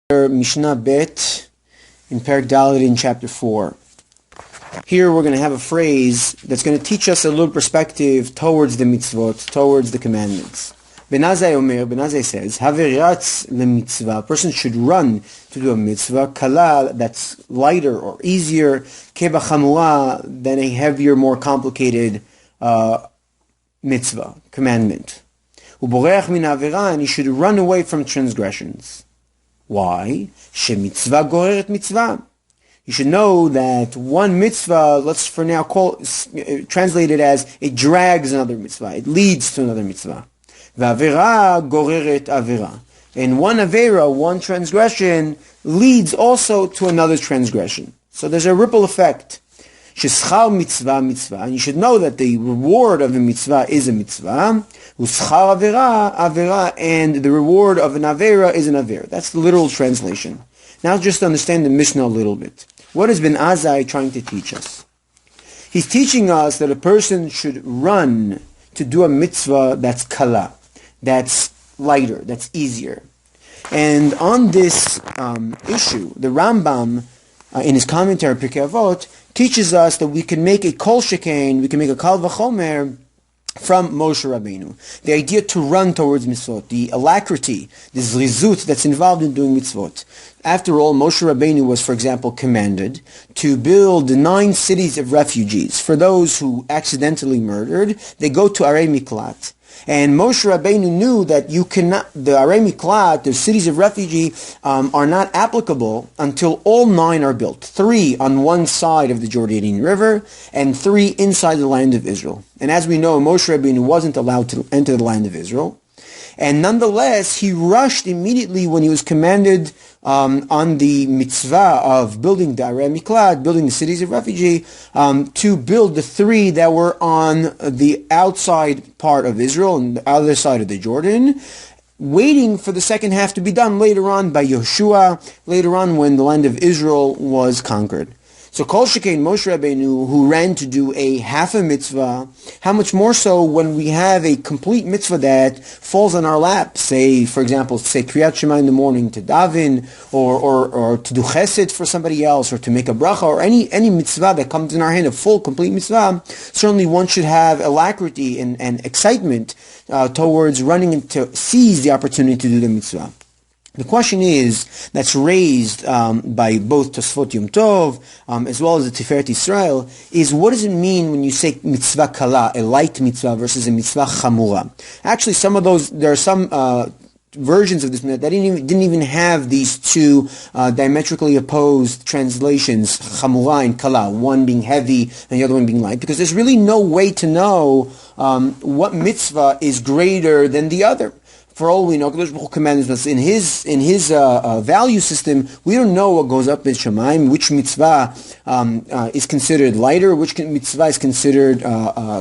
Mishna Bet in Perek Dalet in chapter 4. Here we're going to have a phrase that's going to teach us a little perspective towards the mitzvot, towards the commandments. Ben Azai says, Haveratz lemitzvah, a person should run to do a mitzvah, kala, that's lighter or easier, keba chamua, than a heavier, more complicated mitzvah, commandment. Uboreach min avera, and he should run away from transgressions. Why? Shemitzvah goreret mitzvah. You should know that one mitzvah, let's for now translate it as it drags another mitzvah. It leads to another mitzvah. V'avera goreret avera. And one avera, one transgression, leads also to another transgression. So there's a ripple effect. Sheschar mitzvah mitzvah. And you should know that the reward of a mitzvah is a mitzvah. Uschar avera avera. And the reward of an avera is an avera. That's the literal translation. Now just understand the Mishna a little bit. What is Ben Azai trying to teach us? He's teaching us that a person should run to do a mitzvah that's kala, that's lighter, that's easier. And on this issue, the Rambam, in his commentary, Pirkei Avot, teaches us that we can make a kol shekain, we can make a kal v'chomer from Moshe Rabbeinu. The idea to run towards mitzvot, the alacrity, the zrizut that's involved in doing mitzvot. After all, Moshe Rabbeinu was, for example, commanded to build 9 cities of refugees. For those who accidentally murdered, they go to Arei Miklat. And Moshe Rabbeinu knew that you cannot, the Arei Miklat, the cities of refugee, are not applicable until all 9 are built. 3 on one side of the Jordanian River, and 3 inside the land of Israel. And as we know, Moshe Rabbeinu wasn't allowed to enter the land of Israel. And nonetheless, he rushed immediately when he was commanded on the mitzvah of building the Arei Miklat, building the cities of refugee, to build the 3 that were on the outside part of Israel and the other side of the Jordan, waiting for the second half to be done later on by Yeshua, later on when the land of Israel was conquered. So Kol Shekain Moshe Rabbeinu, who ran to do a half a mitzvah, how much more so when we have a complete mitzvah that falls on our lap, say, for example, say Kriyat Shema in the morning to daven, or to do chesed for somebody else, or to make a bracha, or any mitzvah that comes in our hand, a full, complete mitzvah. Certainly one should have alacrity and excitement towards running to seize the opportunity to do the mitzvah. The question that's raised by both Tosfot Yom Tov as well as the Tiferet Israel is, what does it mean when you say mitzvah kala, a light mitzvah, versus a mitzvah chamura? Actually, there are some versions of this that didn't even have these two diametrically opposed translations, chamura and kala, one being heavy and the other one being light, because there's really no way to know what mitzvah is greater than the other. For all we know, Kadosh Baruch Hu commands us in his value system. We don't know what goes up in Shemaim, which mitzvah is considered lighter, which mitzvah is considered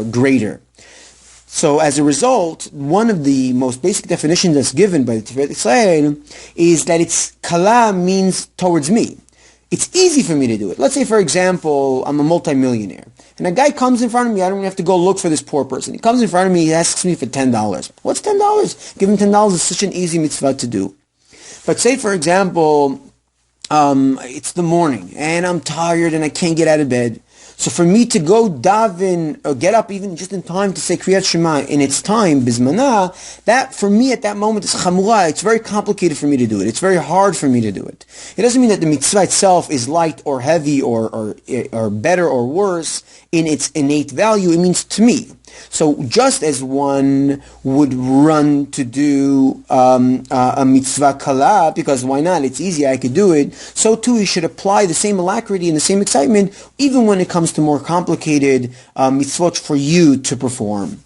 greater. So as a result, one of the most basic definitions that's given by the Tiferet Israel is that it's kala means towards me. It's easy for me to do it. Let's say, for example, I'm a multimillionaire, and a guy comes in front of me. I don't even have to go look for this poor person. He comes in front of me, he asks me for $10. What's $10? Give him $10 is such an easy mitzvah to do. But say, for example, it's the morning, and I'm tired, and I can't get out of bed. So for me to go daven, or get up even just in time to say Kriyat Shema in its time, bizmana, that for me at that moment is chamura. It's very complicated for me to do it. It's very hard for me to do it. It doesn't mean that the mitzvah itself is light or heavy or better or worse in its innate value. It means to me. So just as one would run to do a mitzvah kala, because why not? It's easy, I could do it. So too, he should apply the same alacrity and the same excitement, even when it comes to more complicated mitzvot for you to perform.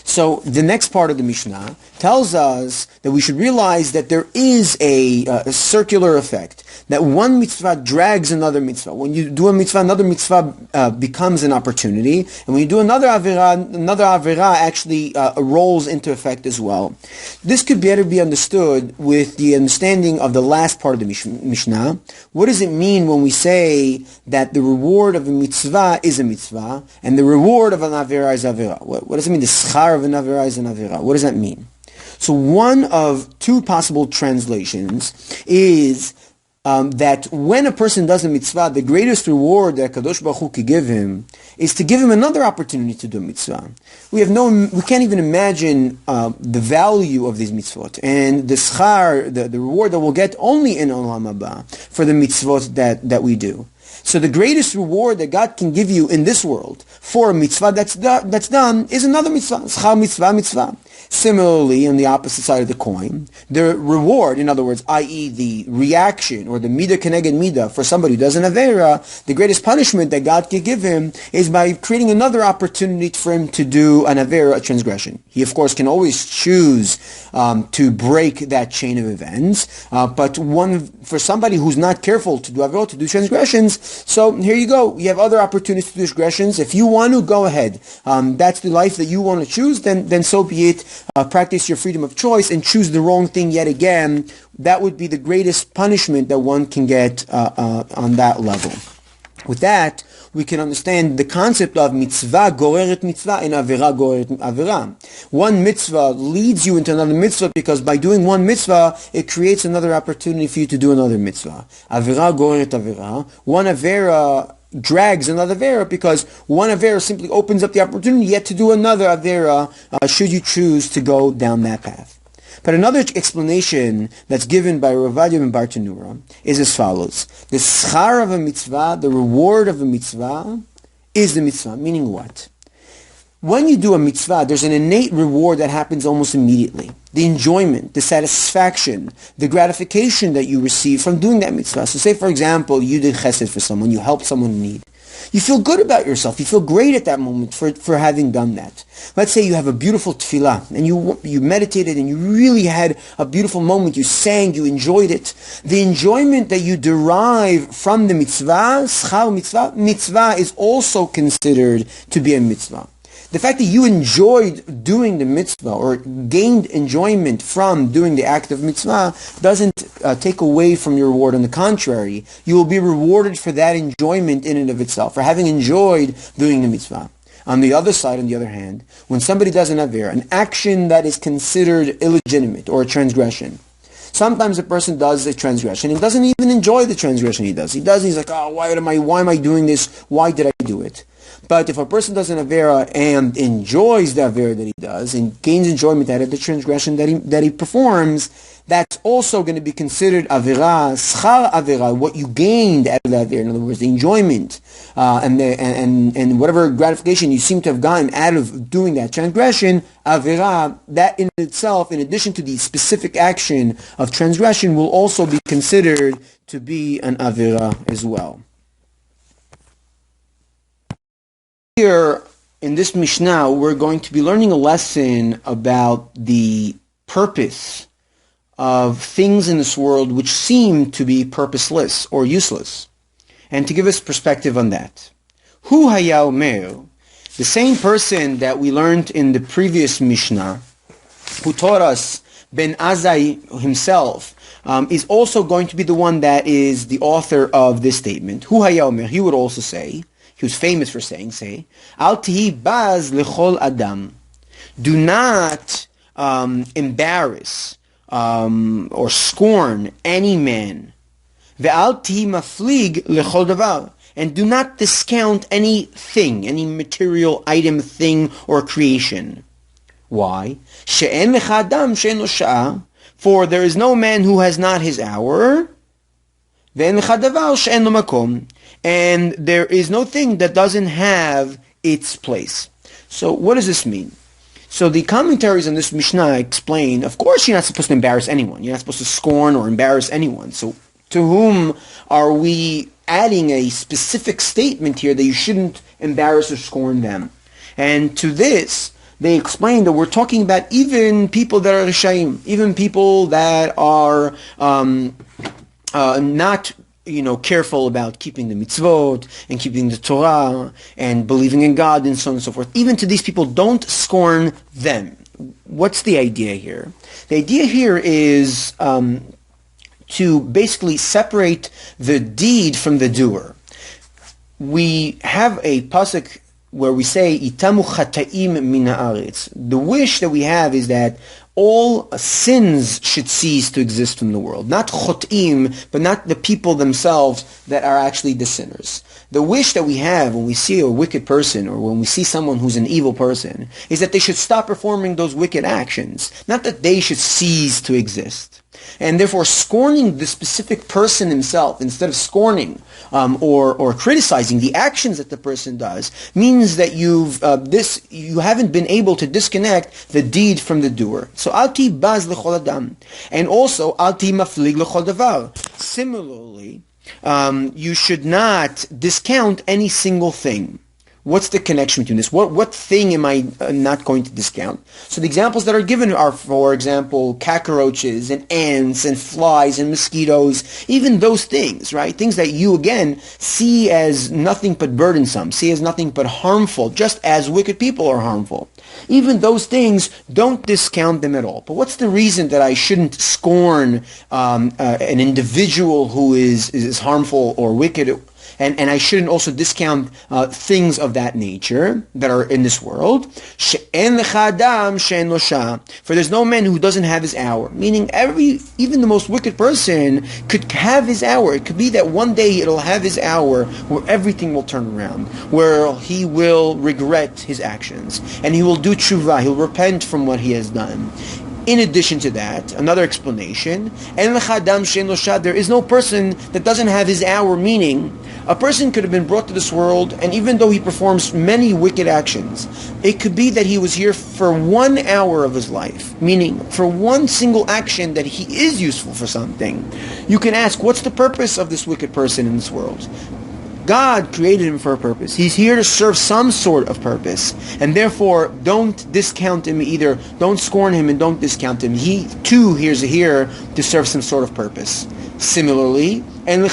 So the next part of the Mishnah tells us that we should realize that there is a circular effect, that one mitzvah drags another mitzvah. When you do a mitzvah, another mitzvah becomes an opportunity, and when you do another avera actually rolls into effect as well. This could better be understood with the understanding of the last part of the Mishnah. What does it mean when we say that the reward of a mitzvah is a mitzvah, and the reward of an avera is avera? What does it mean? The schar of an avera is an avera. What does that mean? So one of two possible translations is that when a person does a mitzvah, the greatest reward that Kadosh Baruch Hu could give him is to give him another opportunity to do a mitzvah. We can't even imagine the value of these mitzvot and the schar, the reward that we'll get only in Olam Haba for the mitzvot that we do. So the greatest reward that God can give you in this world for a mitzvah that's done is another mitzvah. Schar mitzvah, mitzvah. Similarly, on the opposite side of the coin, the reward, in other words, i.e. the reaction or the midah keneged midah for somebody who does an avera, the greatest punishment that God can give him is by creating another opportunity for him to do an avera, a transgression. He, of course, can always choose to break that chain of events, but for somebody who's not careful to do avera, to do transgressions, so here you go. You have other opportunities to do transgressions. If you want to, go ahead. That's the life that you want to choose, then so be it. Practice your freedom of choice and choose the wrong thing yet again. That would be the greatest punishment that one can get on that level. With that, we can understand the concept of mitzvah goreret mitzvah and avera goreret avera. One mitzvah leads you into another mitzvah because by doing one mitzvah, it creates another opportunity for you to do another mitzvah. Avera goreret avera. One avera drags another avera because one avera simply opens up the opportunity yet to do another avera should you choose to go down that path. But another explanation that's given by Rav Ovadia ben Bartenura is as follows. The schar of a mitzvah, the reward of a mitzvah, is the mitzvah. Meaning what? When you do a mitzvah, there's an innate reward that happens almost immediately. The enjoyment, the satisfaction, the gratification that you receive from doing that mitzvah. So say, for example, you did chesed for someone, you helped someone in need. You feel good about yourself. You feel great at that moment for having done that. Let's say you have a beautiful tefillah and you meditated and you really had a beautiful moment. You sang, you enjoyed it. The enjoyment that you derive from the mitzvah, schar mitzvah is also considered to be a mitzvah. The fact that you enjoyed doing the mitzvah or gained enjoyment from doing the act of mitzvah doesn't take away from your reward. On the contrary, you will be rewarded for that enjoyment in and of itself, for having enjoyed doing the mitzvah. On the other side, on the other hand, when somebody does an avera, an action that is considered illegitimate or a transgression, sometimes a person does a transgression and doesn't even enjoy the transgression he does. He's like, oh, why am I doing this? Why did I do it? But if a person does an avera and enjoys the avera that he does and gains enjoyment out of the transgression that he performs, that's also going to be considered avera, schar avera, what you gained out of that avera. In other words, the enjoyment and whatever gratification you seem to have gotten out of doing that transgression, avera, that in itself, in addition to the specific action of transgression, will also be considered to be an avera as well. Here in this Mishnah, we're going to be learning a lesson about the purpose of things in this world which seem to be purposeless or useless, and to give us perspective on that. Hu haya omer, the same person that we learned in the previous Mishnah, who taught us Ben Azai himself, is also going to be the one that is the author of this statement. Hu haya omer, he would also say, he was famous for saying, Al tihi baz lechol adam. Do not embarrass or scorn any man. Ve'al tihi maflig lechol davar. And do not discount anything, any material item, thing, or creation. Why? She'en lecha adam she'en lo sha'a. For there is no man who has not his hour. Ve'en lecha davar she'en lo makom. And there is no thing that doesn't have its place. So what does this mean? So the commentaries on this Mishnah explain, of course you're not supposed to embarrass anyone. You're not supposed to scorn or embarrass anyone. So to whom are we adding a specific statement here that you shouldn't embarrass or scorn them? And to this, they explain that we're talking about even people that are Rishaim, even people that are not careful about keeping the mitzvot and keeping the Torah and believing in God and so on and so forth. Even to these people, don't scorn them. What's the idea here? The idea here is to basically separate the deed from the doer. We have a pasuk where we say, Itamu chataim min haaretz. The wish that we have is that all sins should cease to exist in the world. Not chotim, but not the people themselves that are actually the sinners. The wish that we have when we see a wicked person or when we see someone who's an evil person is that they should stop performing those wicked actions, not that they should cease to exist. And therefore, scorning the specific person himself instead of scorning or criticizing the actions that the person does means that you haven't been able to disconnect the deed from the doer. So alti baz lechol adam, and also alti maflig lechol davar. Similarly, you should not discount any single thing. What's the connection between this? What thing am I not going to discount? So the examples that are given are, for example, cockroaches and ants and flies and mosquitoes, even those things, right? Things that you, again, see as nothing but burdensome, see as nothing but harmful, just as wicked people are harmful. Even those things, don't discount them at all. But what's the reason that I shouldn't scorn an individual who is harmful or wicked? And I shouldn't also discount things of that nature that are in this world. For there's no man who doesn't have his hour. Meaning even the most wicked person could have his hour. It could be that one day it'll have his hour where everything will turn around, where he will regret his actions, and he will do tshuva, he'll repent from what he has done. In addition to that, another explanation, there is no person that doesn't have his hour, meaning a person could have been brought to this world, and even though he performs many wicked actions, it could be that he was here for 1 hour of his life, meaning for one single action that he is useful for something. You can ask, what's the purpose of this wicked person in this world? God created him for a purpose. He's here to serve some sort of purpose. And therefore, don't discount him either. Don't scorn him and don't discount him. He too is here to serve some sort of purpose. Similarly, there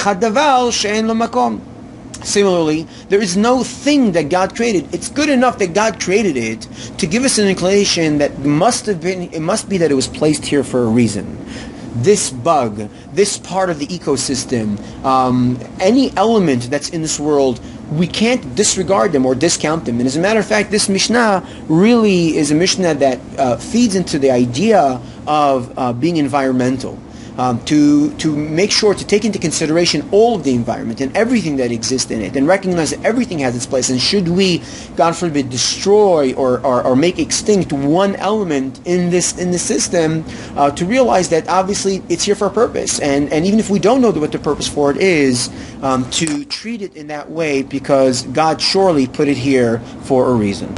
is no thing that God created. It's good enough that God created it to give us an inclination that it must be that it was placed here for a reason. This bug, this part of the ecosystem, any element that's in this world, we can't disregard them or discount them. And as a matter of fact, this Mishnah really is a Mishnah that feeds into the idea of being environmental. To make sure to take into consideration all of the environment and everything that exists in it, and recognize that everything has its place, and should we, God forbid, destroy or make extinct one element in this system, to realize that obviously it's here for a purpose, and even if we don't know what the purpose for it is, to treat it in that way because God surely put it here for a reason.